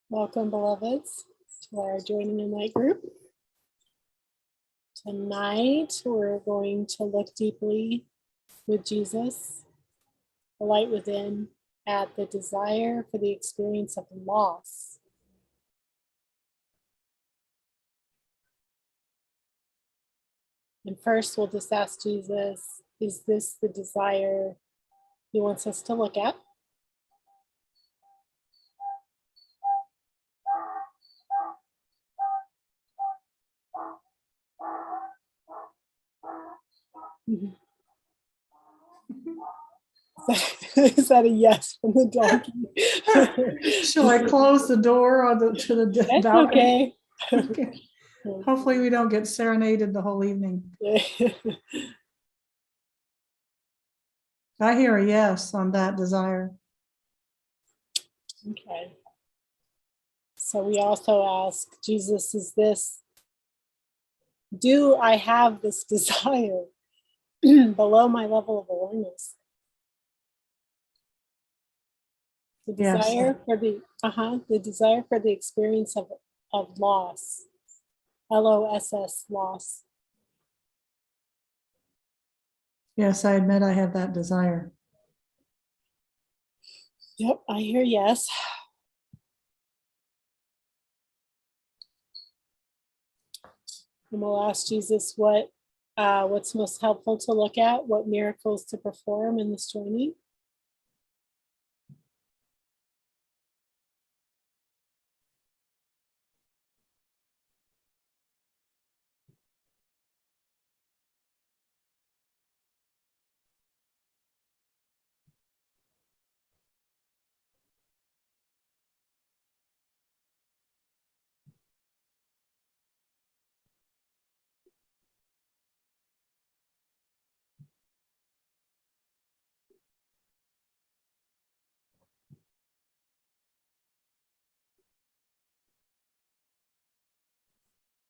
Welcome, beloveds, to our Joining in Light group. Tonight, we're going to look deeply with Jesus, the light within, at the desire for the experience of loss. And first, we'll just ask Jesus, is this the desire he wants us to look at? Is that a yes from the donkey? Shall I close the door to the That's balcony? okay. Okay. Hopefully we don't get serenaded the whole evening. I hear a yes on that desire. Okay. So we also ask Jesus, do I have this desire below my level of awareness? The desire for the desire for the experience of loss. LOSS, loss. Yes, I admit I have that desire. Yep, I hear yes. And we'll ask Jesus what's most helpful to look at, what miracles to perform in this journey.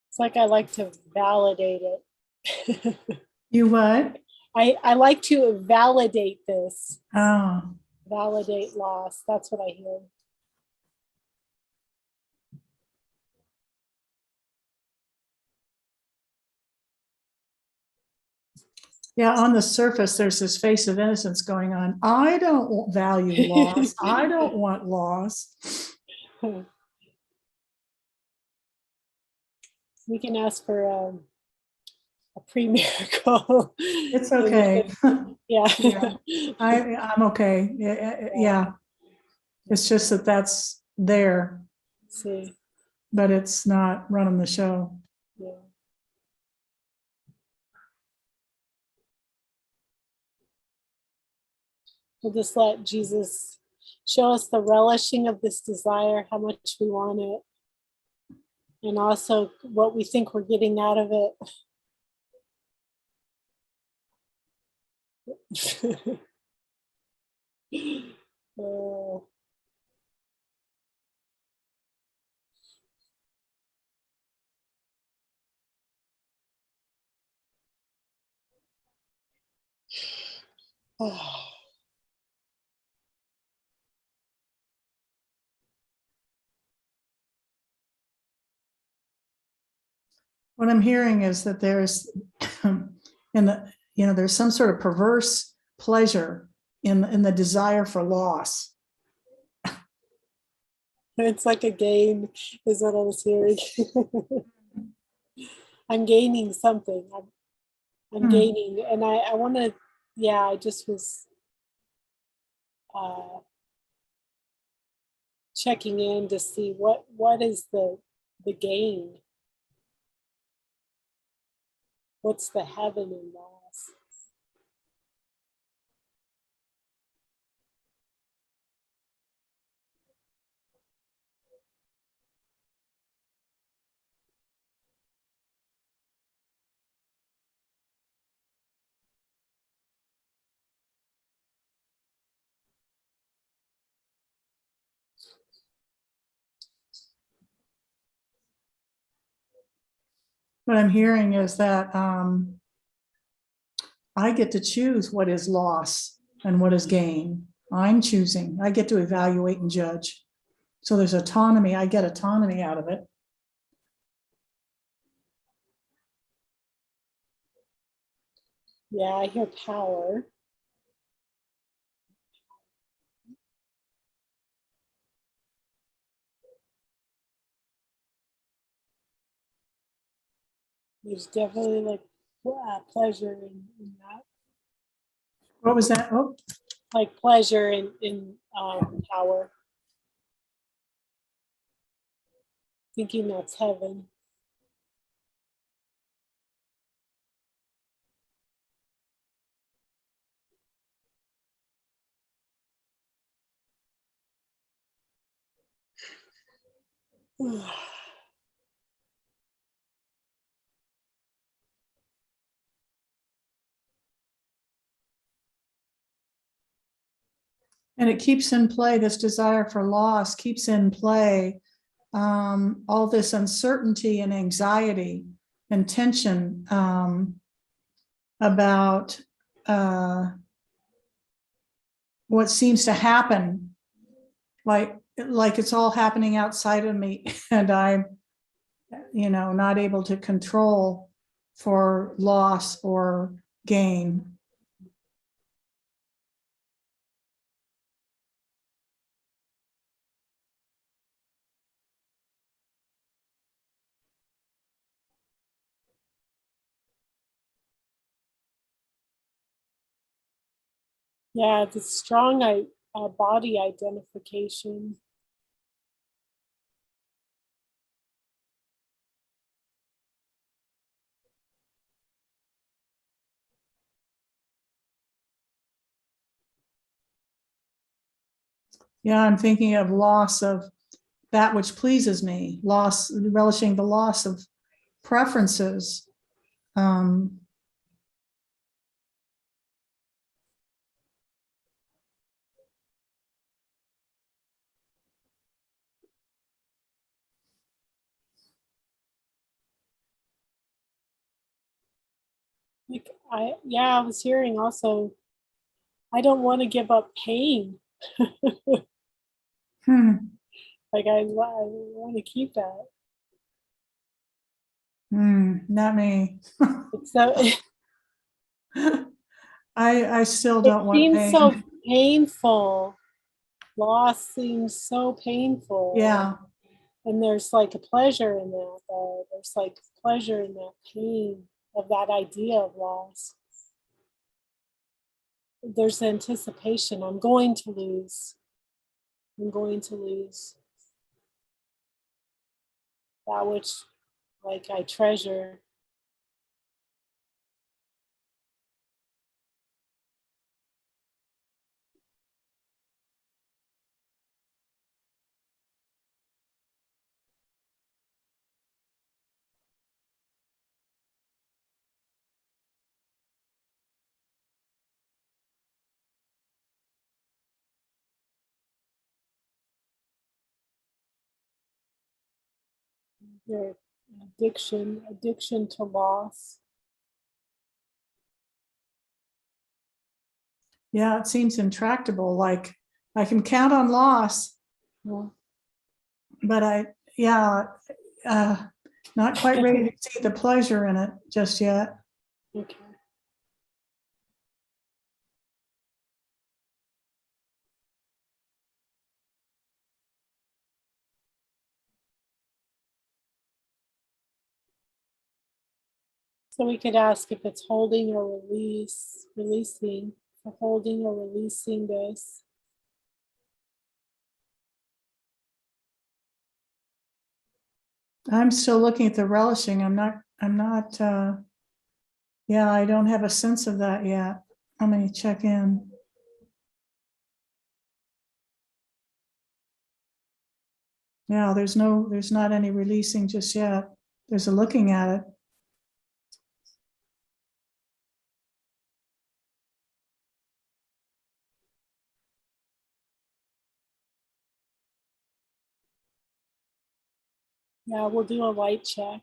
It's like I like to validate it. You what? I like to validate this. Oh. Validate loss. That's what I hear. Yeah, on the surface, there's this face of innocence going on. I don't value loss. I don't want loss. We can ask for a pre-miracle. It's okay. Yeah. I'm okay. Yeah. It's just that's there. See. But it's not running the show. Yeah. We'll just let Jesus show us the relishing of this desire, how much we want it, and also what we think we're getting out of it. Oh. What I'm hearing is that there's there's some sort of perverse pleasure in the desire for loss. It's like a game, is what I was hearing. I'm gaining something. I'm gaining, and I want to. Yeah, I just was checking in to see what is the gain. What's the heaven in loss? What I'm hearing is that I get to choose what is loss and what is gain. I'm choosing. I get to evaluate and judge. So there's autonomy. I get autonomy out of it. Yeah, I hear power. There's definitely like pleasure in that. What was that? Oh, Like pleasure in power. Thinking that's heaven. and it keeps in play, this desire for loss keeps in play all this uncertainty and anxiety and tension about what seems to happen, like it's all happening outside of me, and I'm, not able to control for loss or gain. Yeah, the strong body identification. Yeah, I'm thinking of loss of that which pleases me, loss, relishing the loss of preferences. Um, Like I was hearing also, I don't want to give up pain. hmm, Like I want to keep that. not me. It's so I still it don't want seems so pain. painful. Loss seems so painful. Yeah, And there's like a pleasure in that, though. There's like pleasure in that pain of that idea of loss. There's anticipation. I'm going to lose. I'm going to lose that which like I treasure. Your addiction to loss. yeah, it seems intractable. Like I can count on loss, Yeah. but yeah, uh, not quite ready to see the pleasure in it just yet. Okay. So we could ask if it's holding or releasing, for holding or releasing this. I'm still looking at the relishing. I'm not, yeah, I don't have a sense of that yet. I'm going to check in. Yeah, there's not any releasing just yet. There's a looking at it. Yeah, we'll do a light check.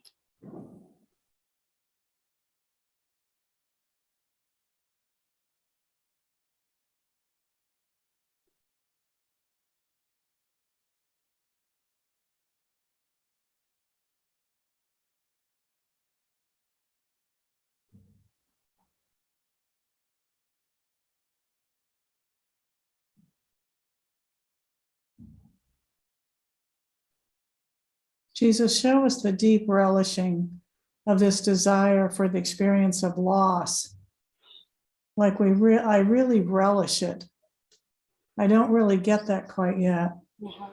Jesus, show us the deep relishing of this desire for the experience of loss. Like I really relish it. I don't really get that quite yet. Uh-huh.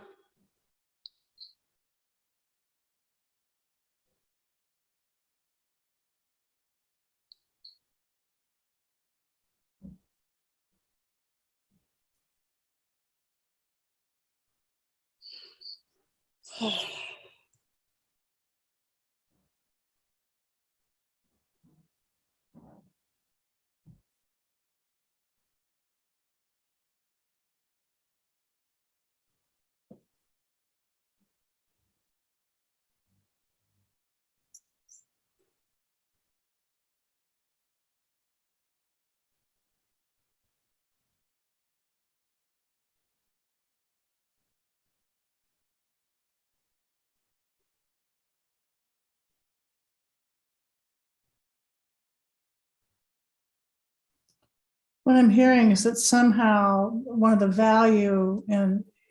What I'm hearing is that somehow one of the value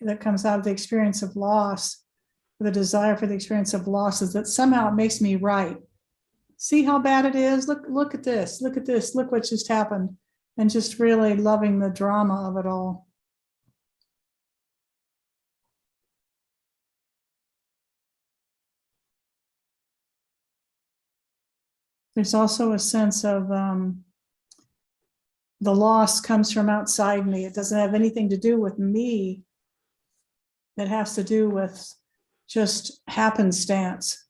that comes out of the experience of loss, the desire for the experience of loss, is that somehow it makes me right. See how bad it is? Look at this, look at this, look what just happened. And just really loving the drama of it all. There's also a sense of the loss comes from outside me. It doesn't have anything to do with me. It has to do with just happenstance.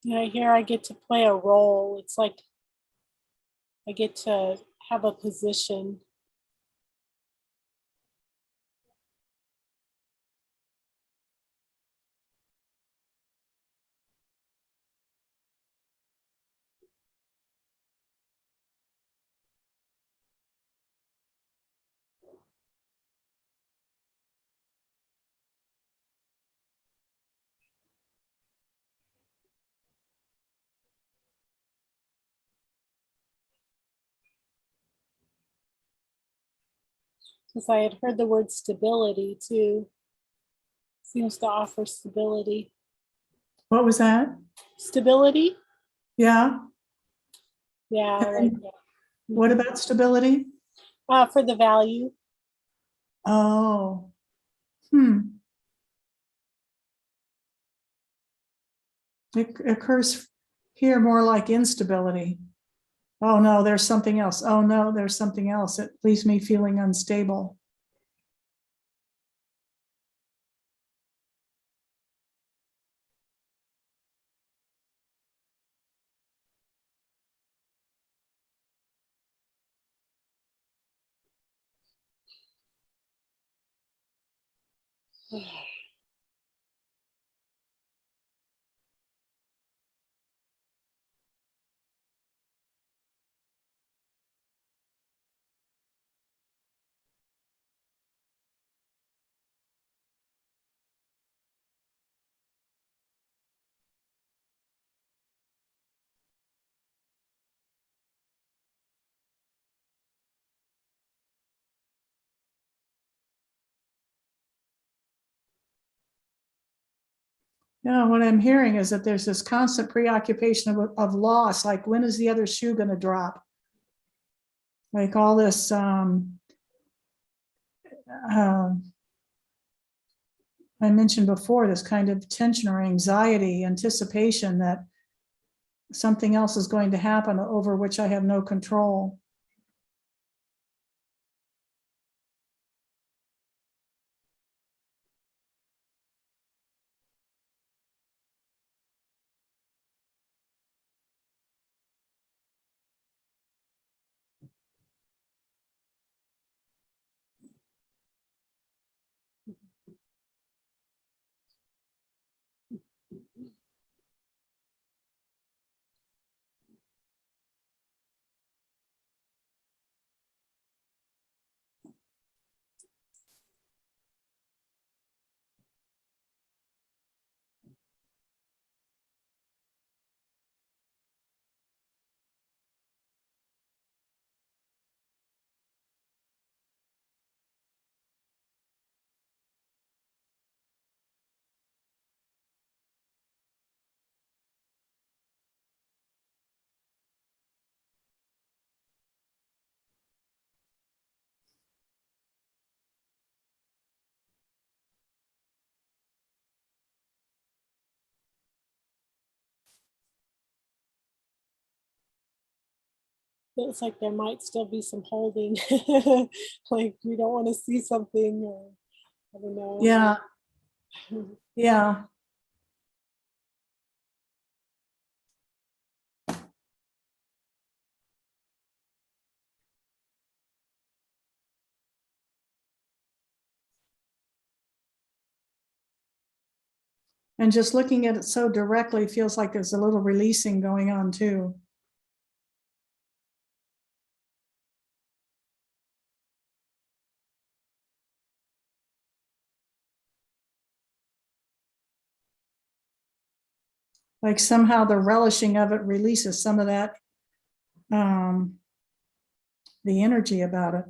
Here I get to play a role. It's like I get to have a position. Because I had heard the word stability too. Seems to offer stability. What was that? Stability? Yeah. Yeah, I like that. What about stability? For the value. Oh, it occurs here more like instability. Oh no, there's something else. Oh no, there's something else. It leaves me feeling unstable. Yeah, what I'm hearing is that there's this constant preoccupation of loss. Like, when is the other shoe going to drop? Like all this uh, I mentioned before, this kind of tension or anxiety, anticipation that something else is going to happen over which I have no control. feels like there might still be some holding, like we don't want to see something, or I don't know. Yeah, yeah. And just looking at it so directly feels like there's a little releasing going on too. Like somehow the relishing of it releases some of that, the energy about it.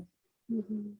Mhm.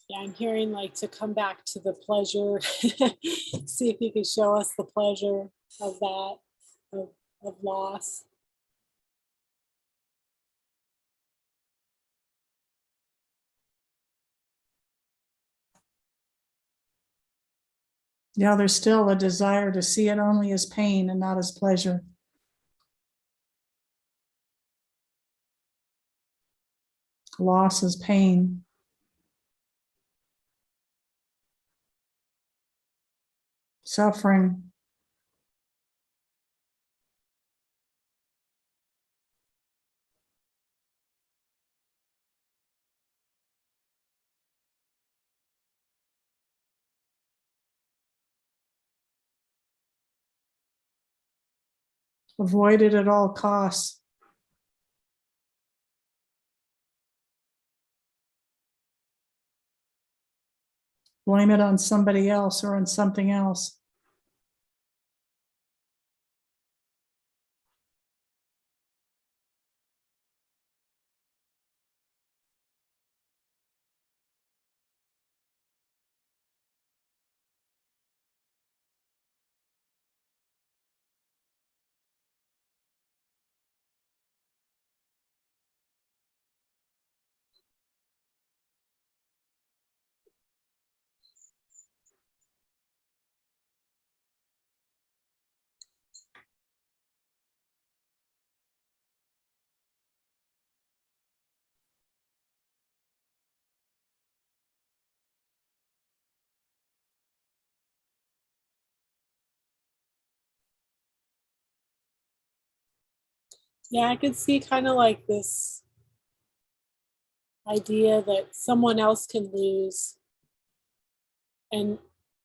Yeah, I'm hearing like to come back to the pleasure, see if you can show us the pleasure of that, of, of loss. Yeah, there's still a desire to see it only as pain and not as pleasure. Loss is pain. Suffering. Avoid it at all costs. Blame it on somebody else or on something else. Yeah, I could see kind of like this idea that someone else can lose, and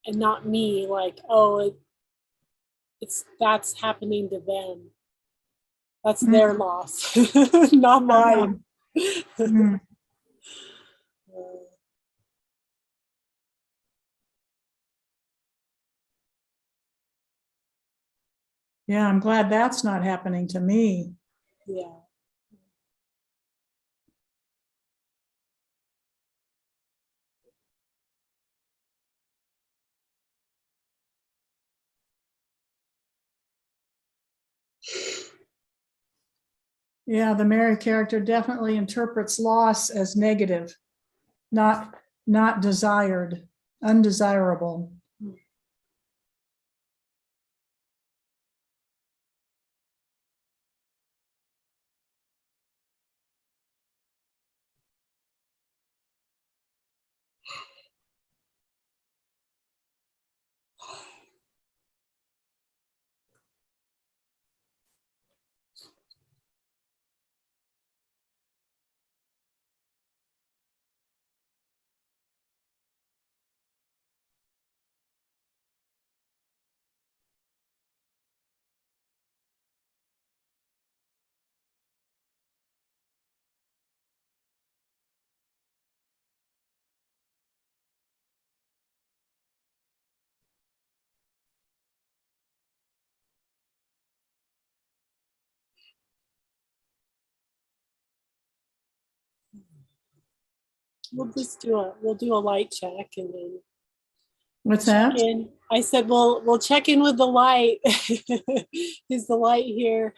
not me, like, oh, it's that's happening to them. That's their loss, not mine. Mm. Yeah, I'm glad that's not happening to me. Yeah. Yeah, the Mary character definitely interprets loss as negative, not desired, undesirable. we'll do a light check and then What's check that? in. I said we'll check in with the light. Is the light here?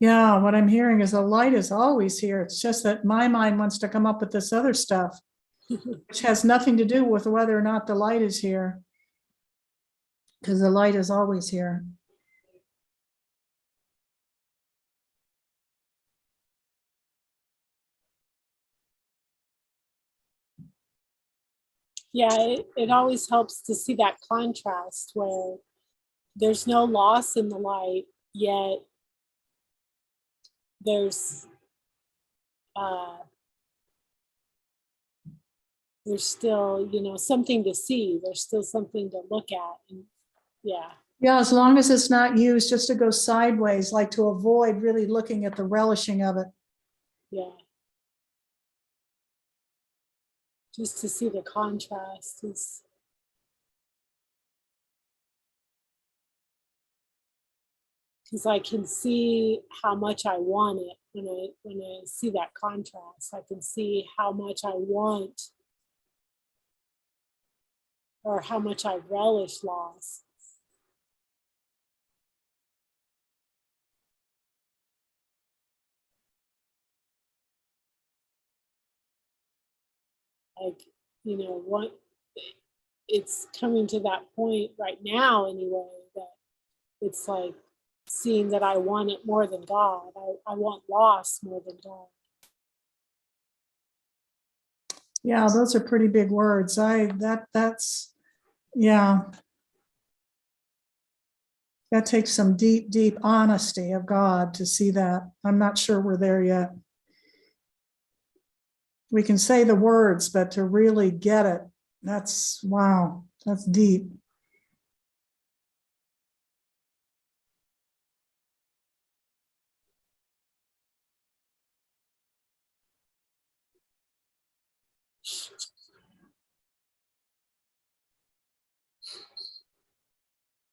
Yeah, what I'm hearing is the light is always here. It's just that my mind wants to come up with this other stuff, which has nothing to do with whether or not the light is here. Because the light is always here. Yeah, it always helps to see that contrast where there's no loss in the light, yet there's still, something to see. There's still something to look at. And yeah. Yeah, as long as it's not used just to go sideways, like to avoid really looking at the relishing of it. Yeah. Just to see the contrast is. Because I can see how much I want it when I see that contrast. I can see how much I want or how much I relish loss. Like, what it's coming to that point right now anyway, that it's like seeing that I want it more than God. I want loss more than God. Yeah, those are pretty big words. That's yeah. That takes some deep, deep honesty of God to see that. I'm not sure we're there yet. We can say the words, but to really get it, that's wow, that's deep.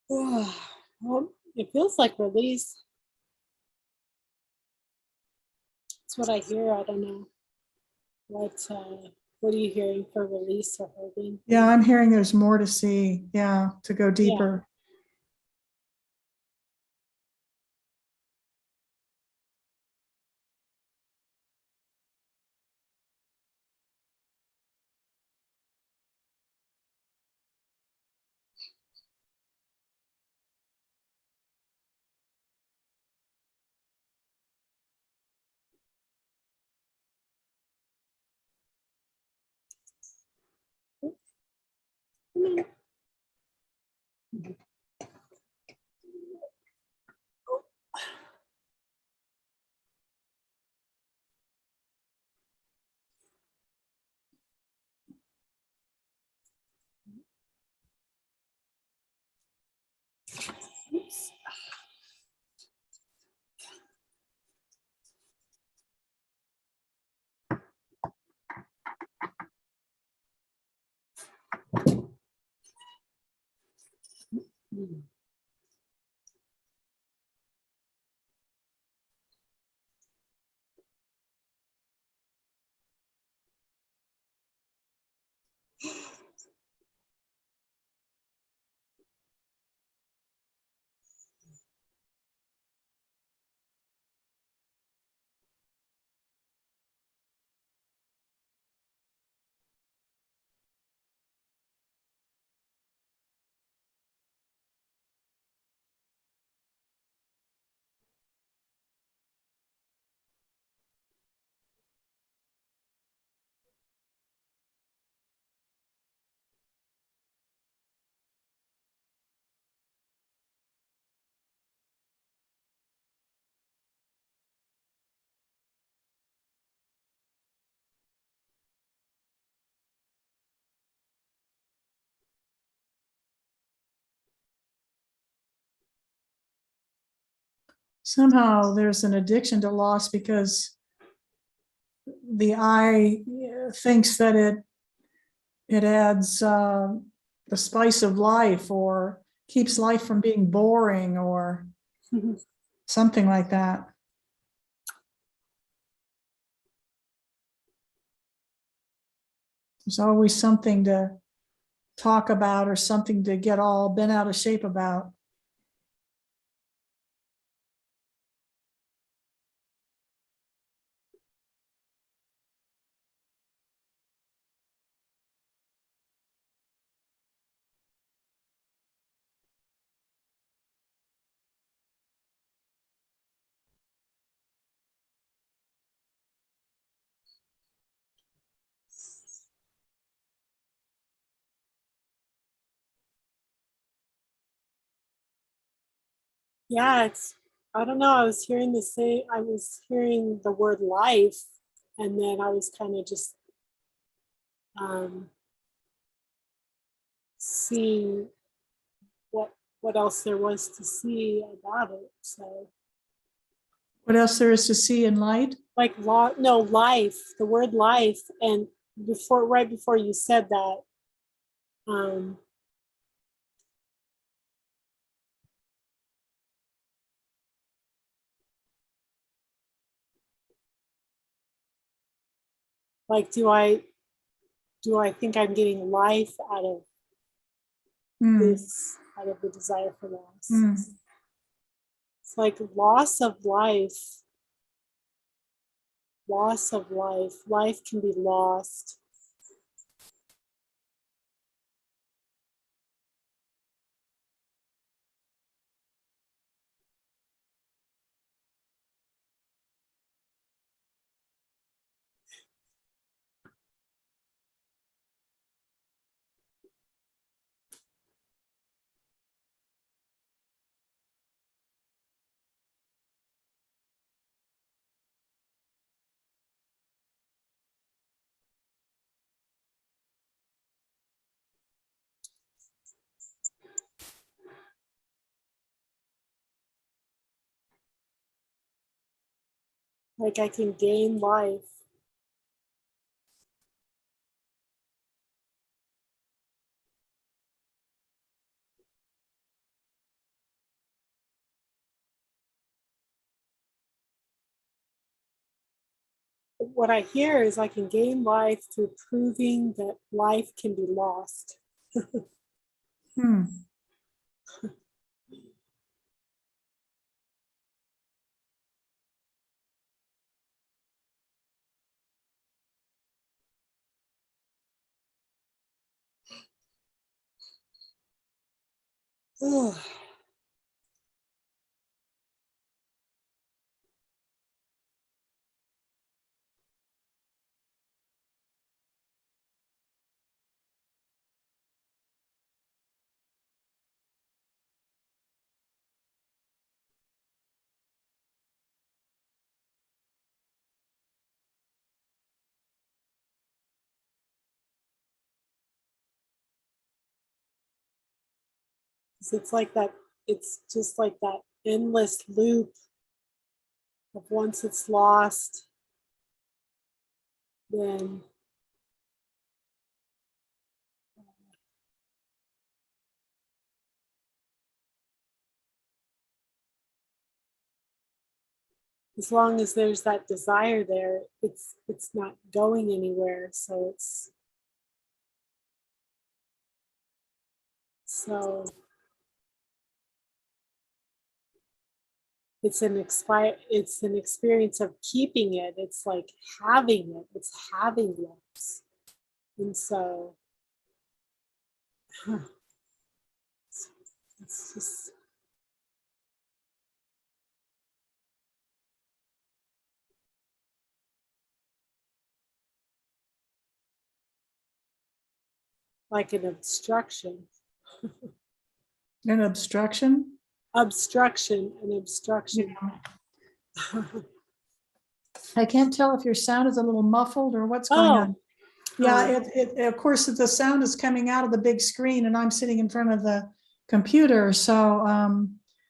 Well, it feels like release. That's what I hear. I don't know. What are you hearing for release or holding? Yeah, I'm hearing there's more to see. Yeah, to go deeper. Yeah. Oops. Mm. Somehow there's an addiction to loss because the eye thinks that it adds the spice of life or keeps life from being boring or something like that. There's always something to talk about or something to get all bent out of shape about. Yeah, it's, I don't know. I was hearing the word life, and then I was kind of just seeing what else there was to see about it. So What else there is to see in light? like no, life, the word life, and right before you said that, like do I think I'm getting life out of this, out of the desire for loss? It's like loss of life. Loss of life. Life can be lost. Like I can gain life. What I hear is I can gain life through proving that life can be lost. It's like that, it's just like that endless loop of once it's lost, then as long as there's that desire there, it's not going anywhere. So it's an experience of keeping it. It's like having it. It's having loss. And so it's just like an obstruction. An obstruction? Obstruction, an obstruction. Yeah. I can't tell if your sound is a little muffled or what's going on. Oh, Yeah, of course, the sound is coming out of the big screen and I'm sitting in front of the computer. So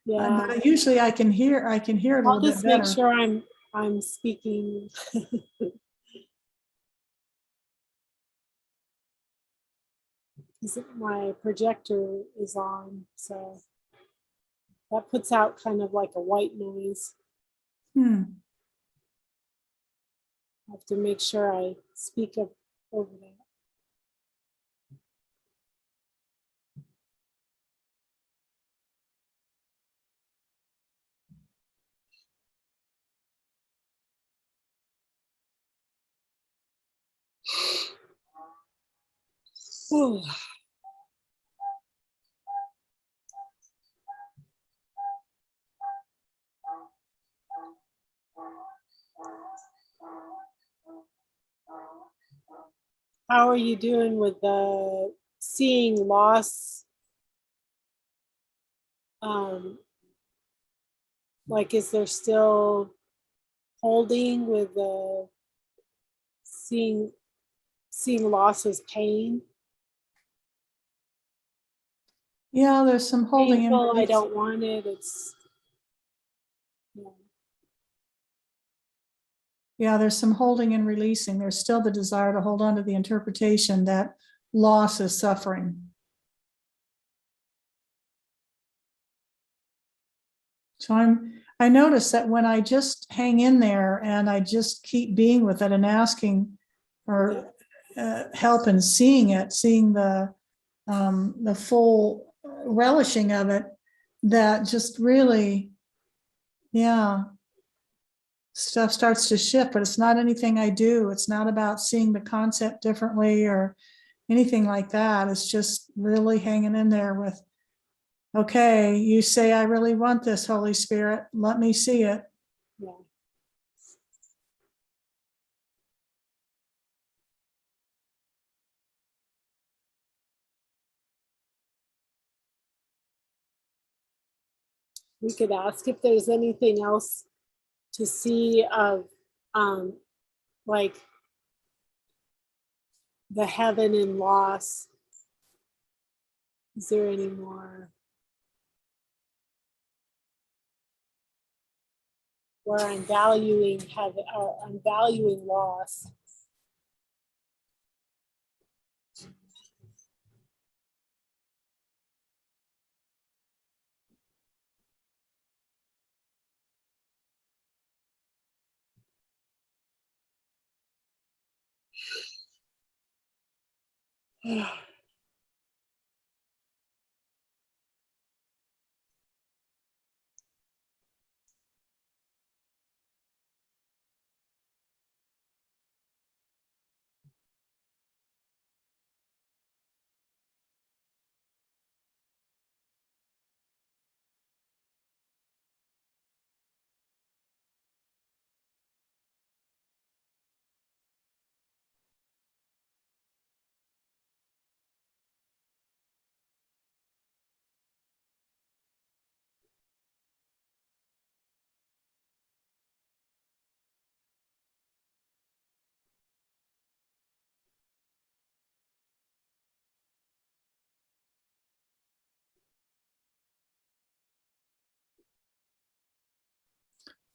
yeah. but usually I can hear it a I'll little bit just make better. sure I'm speaking. My projector is on, so That puts out kind of like a white noise. Hmm. I have to make sure I speak up over that. Ooh. How are you doing with the seeing loss? Like, is there still holding with the seeing loss as pain? Yeah, there's some holding and Painful, I release. don't want it. It's Yeah, there's some holding and releasing. There's still the desire to hold on to the interpretation that loss is suffering. So I notice that when I just hang in there and I just keep being with it and asking for help and seeing it, seeing the full relishing of it, that just really, yeah, stuff starts to shift. But it's not anything I do. It's not about seeing the concept differently or anything like that. It's just really hanging in there with, okay, you say I really want this, Holy Spirit, let me see it. yeah. We could ask if there's anything else to see of like the heaven and loss. Is there any more where I'm valuing heaven or I'm valuing loss?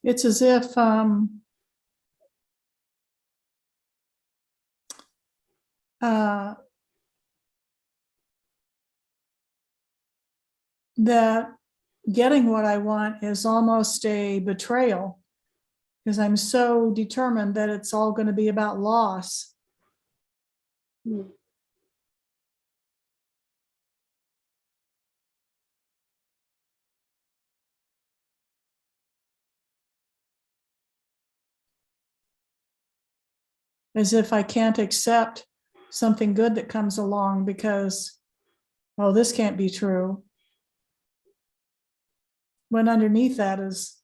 It's as if that getting what I want is almost a betrayal because I'm so determined that it's all going to be about loss. Hmm. As if I can't accept something good that comes along because, oh, this can't be true. When underneath that is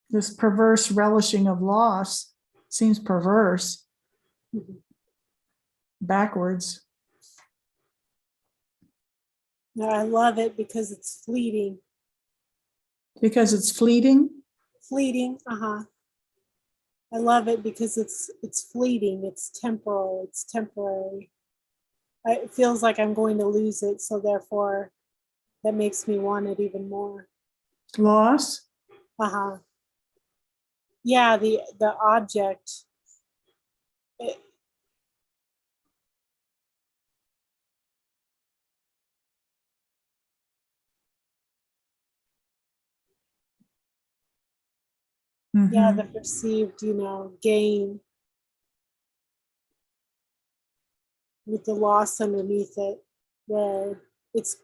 this perverse relishing of loss. Seems perverse, backwards. No, I love it because it's fleeting. Because it's fleeting. Fleeting, uh-huh. I love it because it's fleeting, it's temporal, it's temporary. It feels like I'm going to lose it, so therefore that makes me want it even more. Loss. Uh-huh. Yeah, the object. It, Yeah, the Mhm. perceived, gain with the loss underneath it, where it's,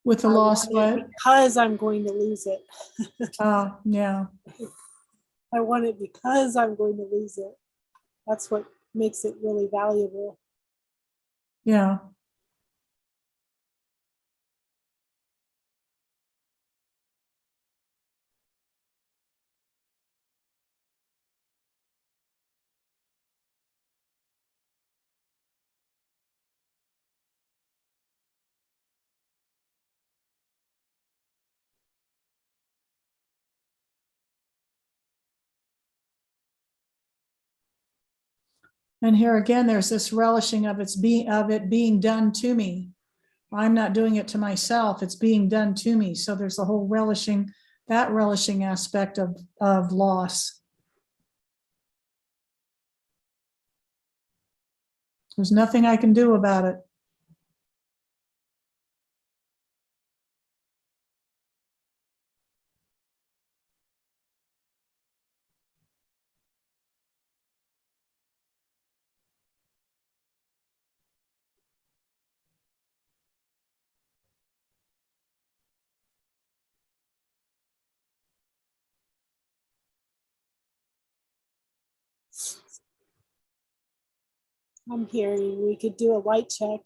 With the I lost want it what? because I'm going to lose it. Oh, yeah. I want it because I'm going to lose it. That's what makes it really valuable. Yeah. And here again, there's this relishing of it being done to me. I'm not doing it to myself, it's being done to me. So there's the whole relishing, that relishing aspect of loss. There's nothing I can do about it. I'm hearing we could do a light check.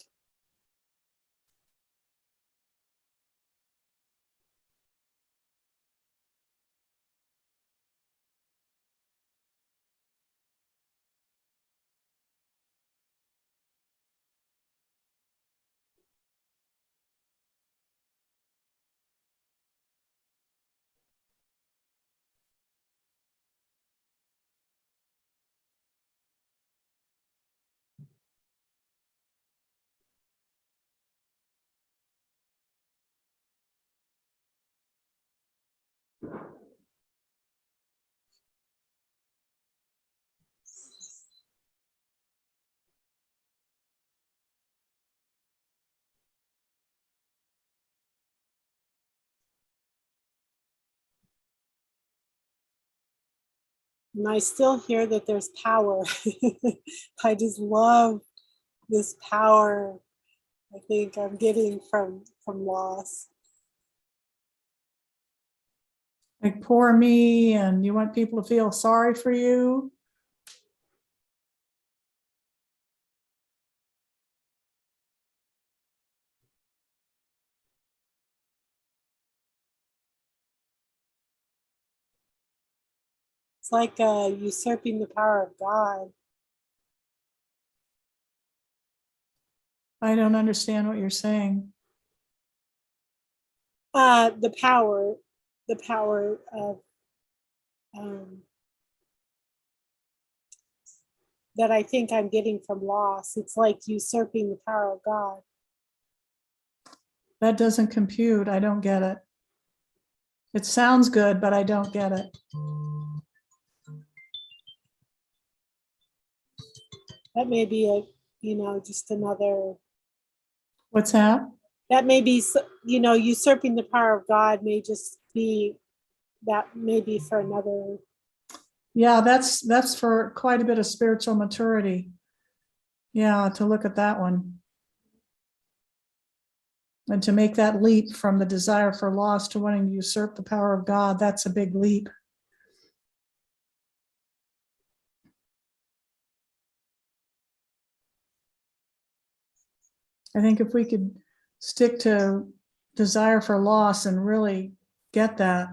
And I still hear that there's power. I just love this power I think I'm getting from loss. Like, poor me, and you want people to feel sorry for you. It's like usurping the power of God. I don't understand what you're saying. The power of um, that I think I'm getting from loss. It's like usurping the power of God. That doesn't compute. I don't get it. It sounds good, but I don't get it. That may be just another, What's that? that may be, usurping the power of God may just be, that may be for another. Yeah, that's for quite a bit of spiritual maturity. Yeah, to look at that one. And to make that leap from the desire for loss to wanting to usurp the power of God, that's a big leap. I think if we could stick to desire for loss and really get that.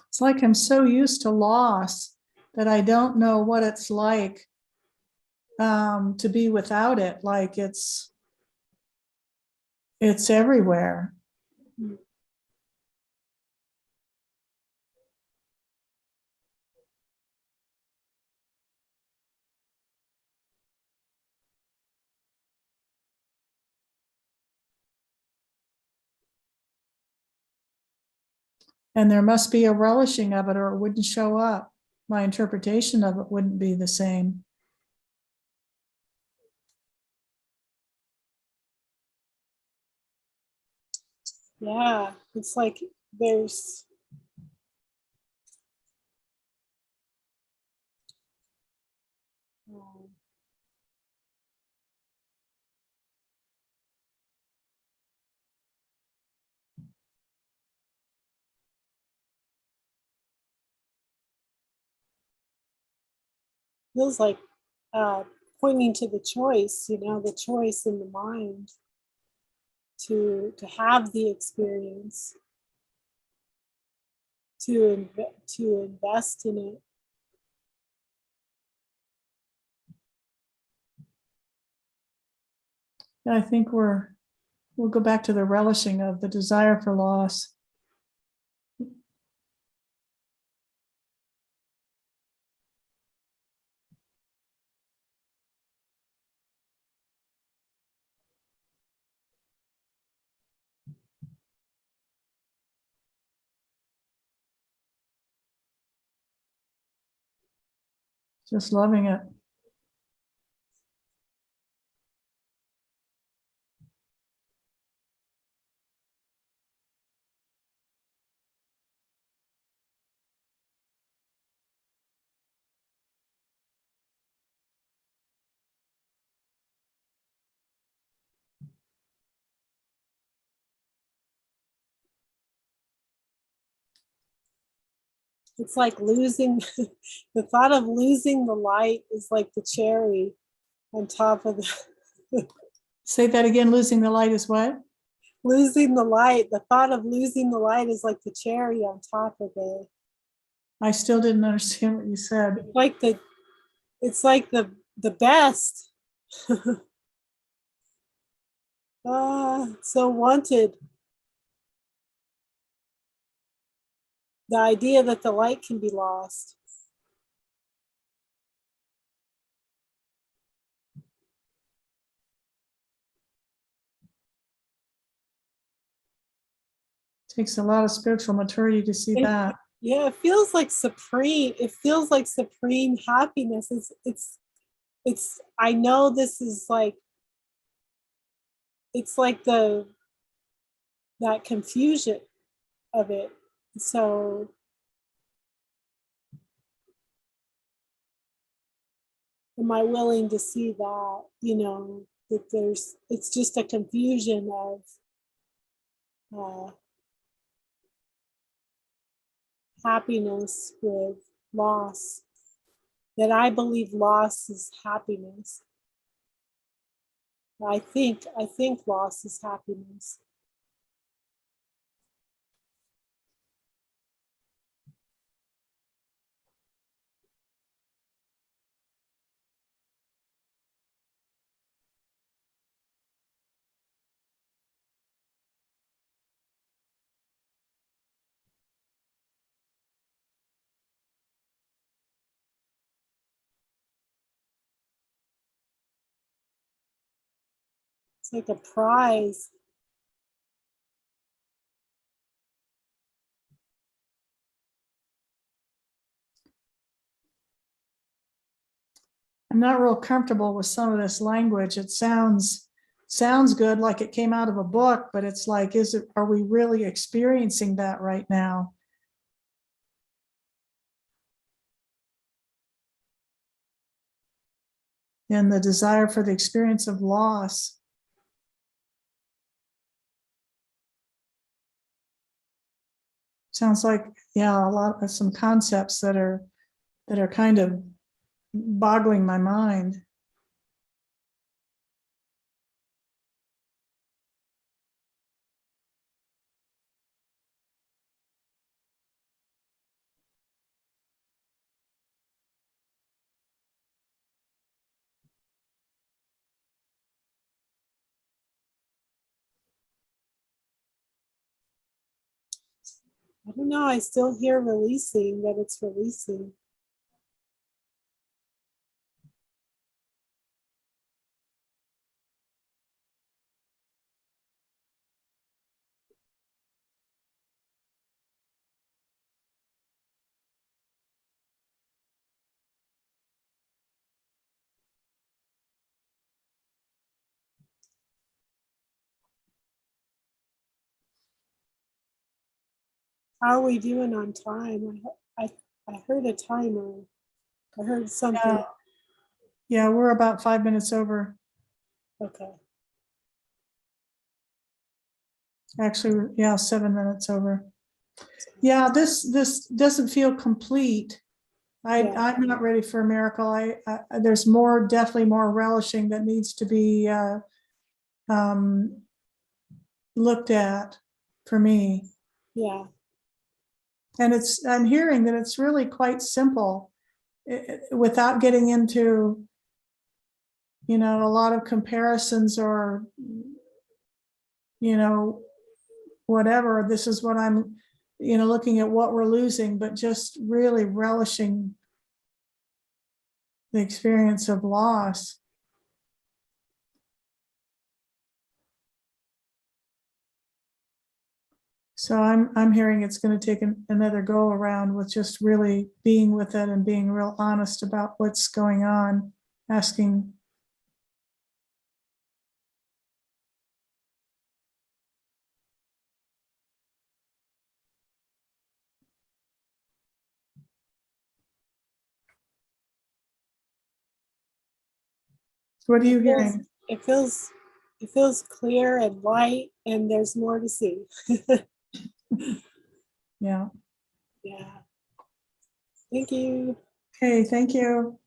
It's like I'm so used to loss that I don't know what it's like to be without it. Like it's everywhere. And there must be a relishing of it or it wouldn't show up. My interpretation of it wouldn't be the same. Yeah, it's like there's um, feels like pointing to the choice, the choice in the mind to have the experience, to invest in it. I think we'll go back to the relishing of the desire for loss. Just loving it. It's like losing the thought of losing the light is like the cherry on top of the Say that again, losing the light is what? losing the light. The thought of losing the light is like the cherry on top of it. I still didn't understand what you said. It's like the best. So wanted. The idea that the light can be lost. Takes a lot of spiritual maturity to see that. Yeah, it feels like supreme. It feels like supreme happiness. It's I know this is like, it's like that confusion of it. So am I willing to see that, that it's just a confusion of happiness with loss, that I believe loss is happiness. I think loss is happiness. It's like a prize. I'm not real comfortable with some of this language. It sounds good, like it came out of a book, but it's like, are we really experiencing that right now? And the desire for the experience of loss. Sounds like, yeah, a lot of some concepts that are kind of boggling my mind. I don't know. I still hear releasing, that it's releasing. How are we doing on time? I heard a timer. I heard something. Yeah, we're about 5 minutes over. Okay. Actually, yeah, 7 minutes over. Yeah, this doesn't feel complete. Yeah. I'm not ready for a miracle. There's more, definitely more relishing that needs to be looked at for me. Yeah. And I'm hearing that it's really quite simple, without getting into, a lot of comparisons or, whatever. This is what I'm, looking at what we're losing, but just really relishing the experience of loss. So I'm hearing it's going to take another go around with just really being with it and being real honest about what's going on, asking. What are you hearing? It feels clear and light, and there's more to see. Yeah. Yeah. Thank you. Okay, thank you.